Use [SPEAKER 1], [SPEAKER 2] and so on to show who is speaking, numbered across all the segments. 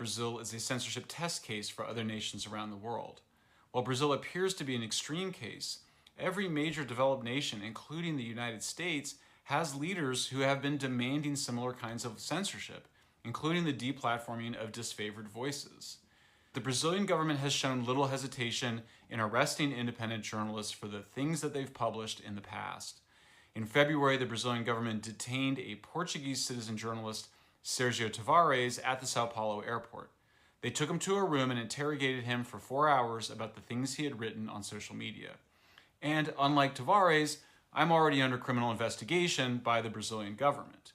[SPEAKER 1] Brazil is a censorship test case for other nations around the world. While Brazil appears to be an extreme case, every major developed nation, including the United States, has leaders who have been demanding similar kinds of censorship, including the deplatforming of disfavored voices. The Brazilian government has shown little hesitation in arresting independent journalists for the things that they've published in the past. In February, the Brazilian government detained a Portuguese citizen journalist, Sergio Tavares, at the Sao Paulo airport. They took him to a room and interrogated him for 4 hours about the things he had written on social media. And unlike Tavares, I'm already under criminal investigation by the Brazilian government.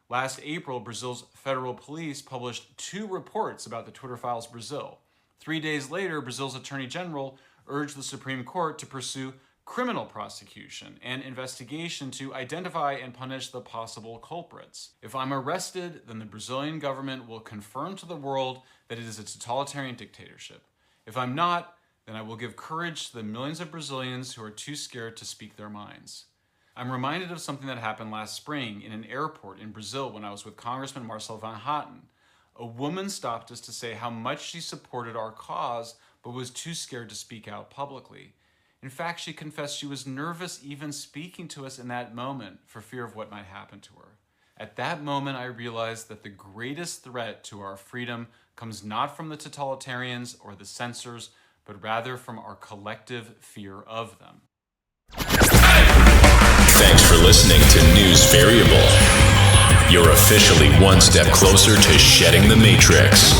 [SPEAKER 1] Last April, Brazil's federal police published 2 reports about the Twitter Files Brazil. 3 days later, Brazil's Attorney General urged the Supreme Court to pursue criminal prosecution and investigation to identify and punish the possible culprits. If I'm arrested, then the Brazilian government will confirm to the world that it is a totalitarian dictatorship. If I'm not, then I will give courage to the millions of Brazilians who are too scared to speak their minds. I'm reminded of something that happened last spring in an airport in Brazil when I was with Congressman Marcel Van Hatten. A woman stopped us to say how much she supported our cause, but was too scared to speak out publicly. In fact, she confessed she was nervous even speaking to us in that moment for fear of what might happen to her. At that moment, I realized that the greatest threat to our freedom comes not from the totalitarians or the censors, but rather from our collective fear of them.
[SPEAKER 2] Thanks for listening to News Variable. You're officially one step closer to shedding the matrix.